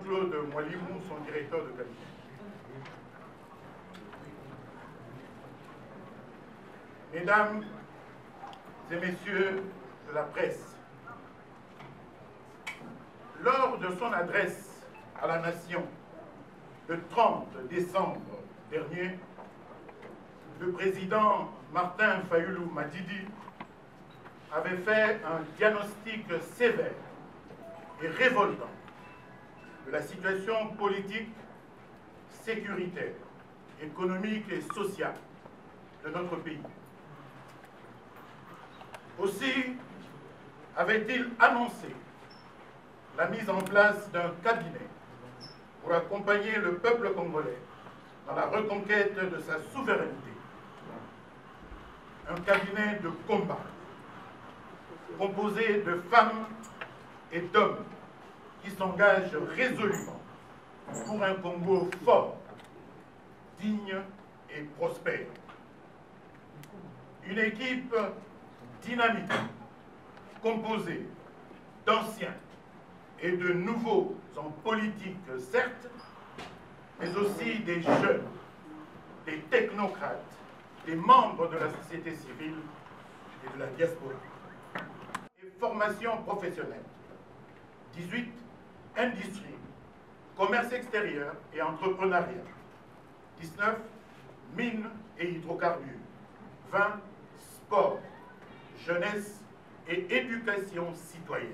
Jean-Claude Mwalimou, son directeur de cabinet. Mesdames et messieurs de la presse, lors de son adresse à la nation le 30 décembre dernier, le président Martin Fayulu Madidi avait fait un diagnostic sévère et révoltant de la situation politique, sécuritaire, économique et sociale de notre pays. Aussi avait-il annoncé la mise en place d'un cabinet pour accompagner le peuple congolais dans la reconquête de sa souveraineté. Un cabinet de combat composé de femmes et d'hommes qui s'engagent résolument pour un Congo fort, digne et prospère. Une équipe dynamique, composée d'anciens et de nouveaux en politique, certes, mais aussi des jeunes, des technocrates, des membres de la société civile et de la diaspora. Et formation professionnelle, 18, industrie, commerce extérieur et entrepreneuriat, 19, mines et hydrocarbures, 20, sport, jeunesse et éducation citoyenne.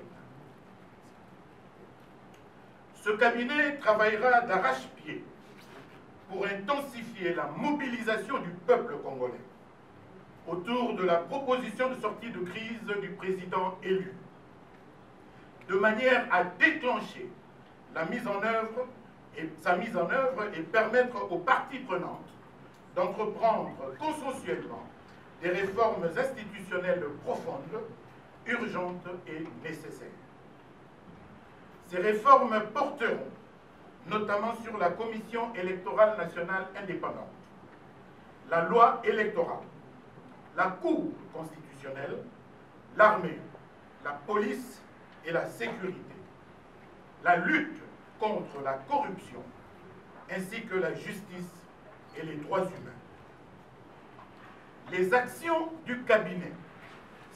Ce cabinet travaillera d'arrache-pied pour intensifier la mobilisation du peuple congolais autour de la proposition de sortie de crise du président élu, de manière à déclencher sa mise en œuvre et permettre aux parties prenantes d'entreprendre consensuellement des réformes institutionnelles profondes, urgentes et nécessaires. Ces réformes porteront notamment sur la Commission électorale nationale indépendante, la loi électorale, la Cour constitutionnelle, l'armée, la police et la sécurité, la lutte contre la corruption, ainsi que la justice et les droits humains. Les actions du cabinet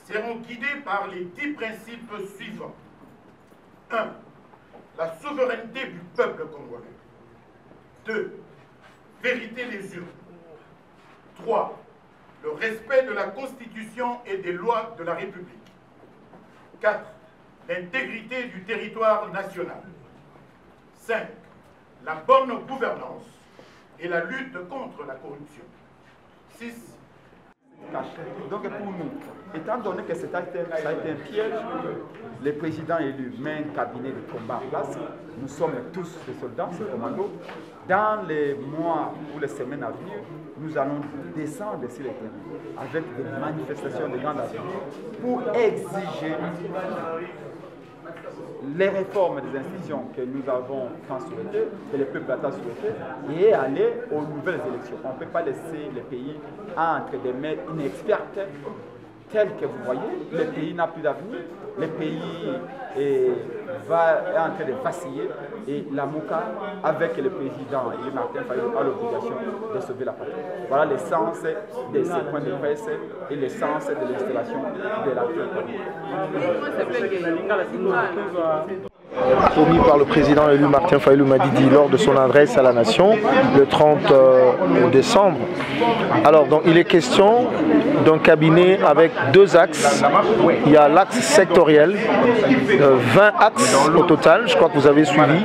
seront guidées par les 10 principes suivants. 1. La souveraineté du peuple congolais. 2. Vérité des urnes. 3. Le respect de la Constitution et des lois de la République. 4. L'intégrité du territoire national. 5. La bonne gouvernance et la lutte contre la corruption. 6. Donc pour nous, étant donné que ça a été un piège, le président élu met un cabinet de combat en place. Nous sommes tous des soldats, ces commandos. Dans les mois ou les semaines à venir, nous allons descendre sur les terrains avec des manifestations de grande avenir pour exiger les réformes des institutions que nous avons tant souhaitées, que le peuple a tant souhaité, et aller aux nouvelles élections. On ne peut pas laisser le pays entre des mains inexpertes, telles que vous voyez. Le pays n'a plus d'avenir, le pays est en train de vaciller, et la MOCA, avec le président et Martin Fayulu, a l'obligation de sauver la patrie. Voilà l'essence de ces points de presse et l'essence de l'installation de l'actuel cabinet. Promis par le président élu Martin Fayulu Madidi lors de son adresse à la nation le 30 décembre. Alors, donc, il est question d'un cabinet avec 2 axes. Il y a l'axe sectoriel, 20 axes au total, je crois que vous avez suivi,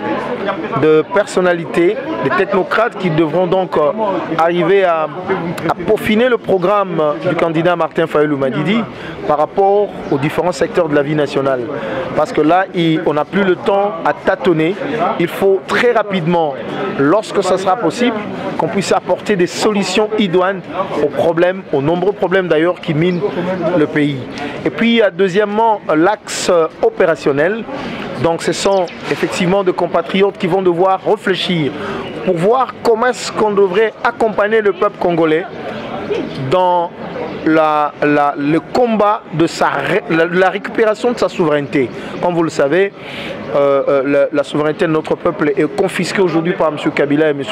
de personnalités, de technocrates qui devront donc arriver à peaufiner le programme du candidat Martin Fayulu Madidi par rapport aux différents secteurs de la vie nationale. Parce que là, on n'a plus le temps à tâtonner. Il faut très rapidement, lorsque ce sera possible, qu'on puisse apporter des solutions idoines aux problèmes, aux nombreux problèmes d'ailleurs qui minent le pays. Et puis, deuxièmement, l'axe opérationnel. Donc, ce sont effectivement des compatriotes qui vont devoir réfléchir pour voir comment est-ce qu'on devrait accompagner le peuple congolais dans le combat de la récupération de sa souveraineté. Comme vous le savez, la souveraineté de notre peuple est confisquée aujourd'hui par M. Kabila et M.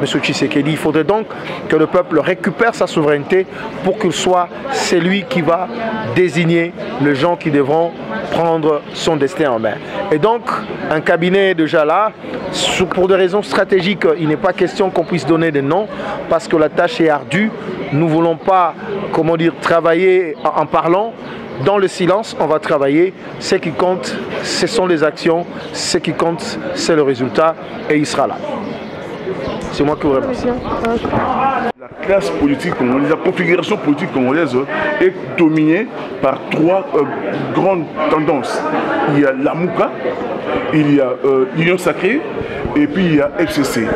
Tshisekedi. Il faudrait donc que le peuple récupère sa souveraineté pour qu'il soit celui qui va désigner les gens qui devront prendre son destin en main. Et donc, un cabinet est déjà là. Pour des raisons stratégiques, il n'est pas question qu'on puisse donner des noms parce que la tâche est ardue. Nous ne voulons pas, comment dire, travailler en parlant. Dans le silence, on va travailler. Ce qui compte, ce sont les actions. Ce qui compte, c'est le résultat. Et il sera là. C'est moi qui vous remercie. La classe politique congolaise, la configuration politique congolaise est dominée par trois grandes tendances. Il y a la Mouka, il y a l'Union Sacrée et puis il y a FCC.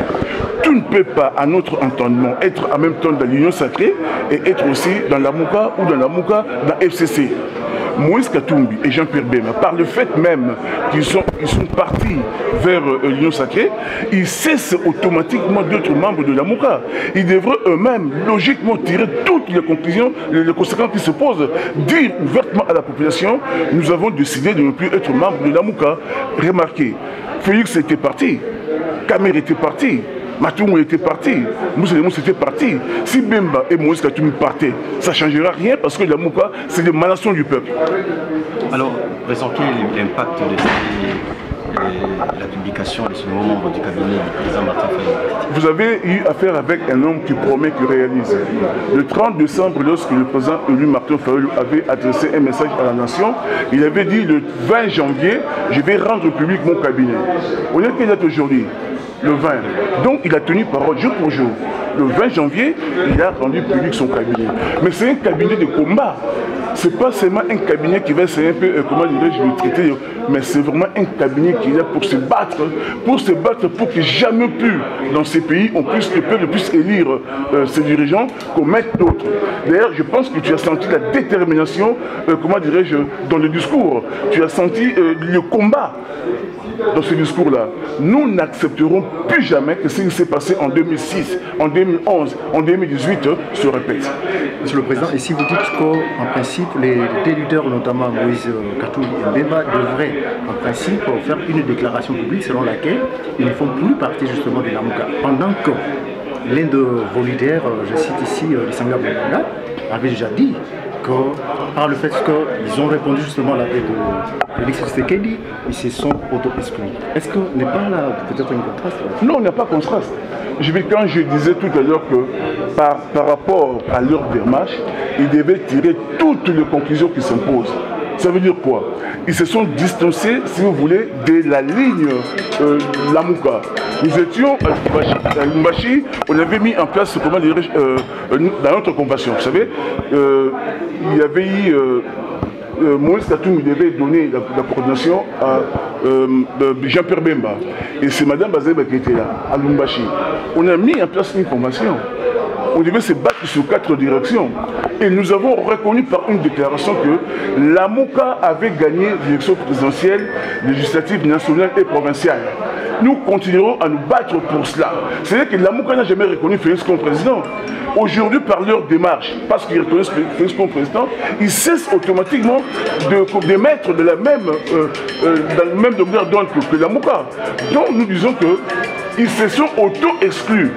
Tu ne peux pas, à notre entendement, être en même temps dans l'Union Sacrée et être aussi dans la Mouka ou dans la Mouka dans FCC. Moïse Katumbi et Jean-Pierre Bemba, par le fait même qu'ils sont partis vers l'Union Sacrée, ils cessent automatiquement d'être membres de la Mouka. Ils devraient eux-mêmes logiquement tirer toutes les conclusions, les conséquences qui se posent, dire ouvertement à la population, nous avons décidé de ne plus être membres de la Mouka. Remarquez, Félix était parti, Kamer était parti, Matoumou était parti, Moussa était parti. Si Bemba et Moïse Katumbi partaient, ça ne changera rien parce que la Mouka, c'est l'émanation du peuple. Alors, présentez l'impact de la publication de ce nouveau membre du cabinet du président Martin Fayulu. Vous avez eu affaire avec un homme qui promet, qui réalise. Le 30 décembre, lorsque le président élu Martin Fayulu avait adressé un message à la nation, il avait dit le 20 janvier, je vais rendre public mon cabinet. On est quelle date aujourd'hui? Le 20. Donc il a tenu parole jour pour jour. Le 20 janvier, il a rendu public son cabinet. Mais c'est un cabinet de combat. Ce n'est pas seulement un cabinet qui va essayer un peu, comment dirais-je, le traiter, mais c'est vraiment un cabinet qui est là pour se battre pour que jamais plus dans ces pays, le peuple puisse élire ses dirigeants qu'on mette d'autres. D'ailleurs, je pense que tu as senti la détermination, comment dirais-je, dans le discours. Tu as senti le combat dans ce discours-là. Nous n'accepterons plus jamais que ce qui s'est passé en 2006, en 2011, en 2018 se répète. Monsieur le Président, et si vous dites qu'en principe, les deux leaders, notamment Moïse Katumbi et Bemba, devraient en principe faire une déclaration publique selon laquelle ils ne font plus partie justement de la Mouka, pendant que l'un de vos leaders, je cite ici Lisanga Bouanga, avait déjà dit que par le fait qu'ils ont répondu justement à l'appel de Félix Tshisekedi, ils se sont auto-exclus. Est-ce que n'est pas là peut-être un contraste? Non, il n'y a pas de contraste. Quand je disais tout à l'heure que par rapport à leur démarche, ils devaient tirer toutes les conclusions qui s'imposent. Ça veut dire quoi? Ils se sont distancés, si vous voulez, de la ligne Lamouka. Nous étions à Lumbashi, on avait mis en place, comment dirais-je, dans notre compassion, vous savez, il y avait eu Moïse Katumbi devait donner la coordination à Jean-Pierre Bemba. Et c'est Mme Bazeba qui était là, à Lumbashi. On a mis en place une formation. On devait se battre sur 4 directions. Et nous avons reconnu par une déclaration que la Mouka avait gagné l'élection présidentielle, législative, nationale et provinciale. Nous continuerons à nous battre pour cela. C'est-à-dire que la Mouka n'a jamais reconnu Félix comme président. Aujourd'hui, par leur démarche, parce qu'ils reconnaissent Félix comme président, ils cessent automatiquement de mettre dans le même degré d'onde que la Mouka. Donc nous disons qu'ils se sont auto-exclus.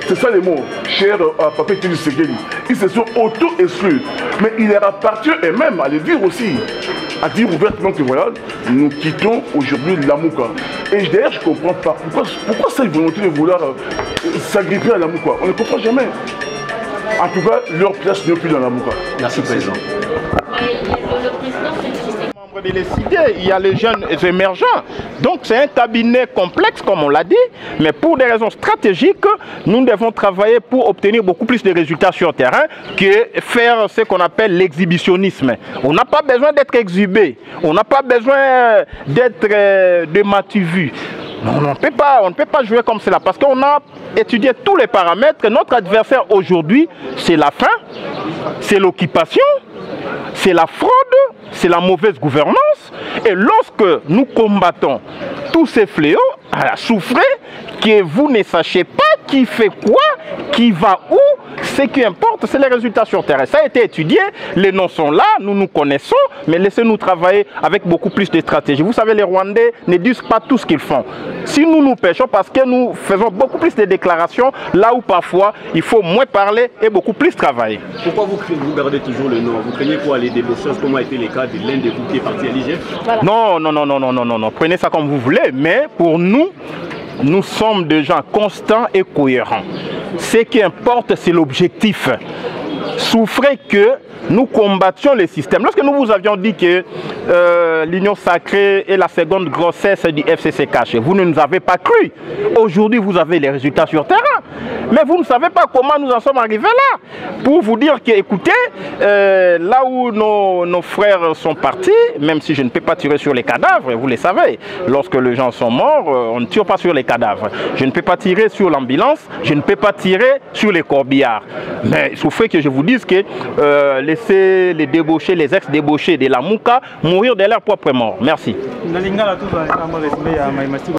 C'est ça les mots, cher à Papa Tshisekedi. Ils se sont auto-exclus. Mais il leur appartient, et même à le dire aussi, à dire ouvertement que voilà, nous quittons aujourd'hui la Mouka. Et d'ailleurs, je ne comprends pas. Pourquoi cette volonté de vouloir s'agripper à la Mouka? On ne comprend jamais. En tout cas, leur place n'est plus dans la Mouka. Merci, Président. Le président de décider, il y a les jeunes émergents. Donc c'est un cabinet complexe, comme on l'a dit, mais pour des raisons stratégiques, nous devons travailler pour obtenir beaucoup plus de résultats sur le terrain que faire ce qu'on appelle l'exhibitionnisme. On n'a pas besoin d'être exhibé, on n'a pas besoin d'être dématu-vu. On ne peut pas jouer comme cela parce qu'on a étudié tous les paramètres. Notre adversaire aujourd'hui, c'est la faim, c'est l'occupation, c'est la fraude, c'est la mauvaise gouvernance. Et lorsque nous combattons tous ces fléaux, souffrez que vous ne sachiez pas qui fait quoi, qui va où. Ce qui importe, importe, c'est les résultats sur terrain. Ça a été étudié, les noms sont là, nous nous connaissons, mais laissez-nous travailler avec beaucoup plus de stratégie. Vous savez, les Rwandais ne disent pas tout ce qu'ils font. Si nous pêchons, parce que nous faisons beaucoup plus de déclarations, là où parfois il faut moins parler et beaucoup plus travailler. Pourquoi vous gardez toujours le nom? Vous craignez quoi, les débauchages, comme a été le cas de l'un de vous qui est parti à l'IGF? Voilà. Non, prenez ça comme vous voulez, mais pour nous, nous sommes des gens constants et cohérents. Ce qui importe, c'est l'objectif. Souffrez que nous combattions les systèmes. Lorsque nous vous avions dit que l'union sacrée est la seconde grossesse du FCC caché, vous ne nous avez pas cru. Aujourd'hui, vous avez les résultats sur terrain. Mais vous ne savez pas comment nous en sommes arrivés là. Pour vous dire que, écoutez, là où nos frères sont partis, même si je ne peux pas tirer sur les cadavres, vous le savez, lorsque les gens sont morts, on ne tire pas sur les cadavres. Je ne peux pas tirer sur l'ambulance, je ne peux pas tirer sur les corbillards. Mais il souffrait que je vous dise que laissez les débauchés, les ex-débauchés de la Mouka mourir de leur propre mort. Merci.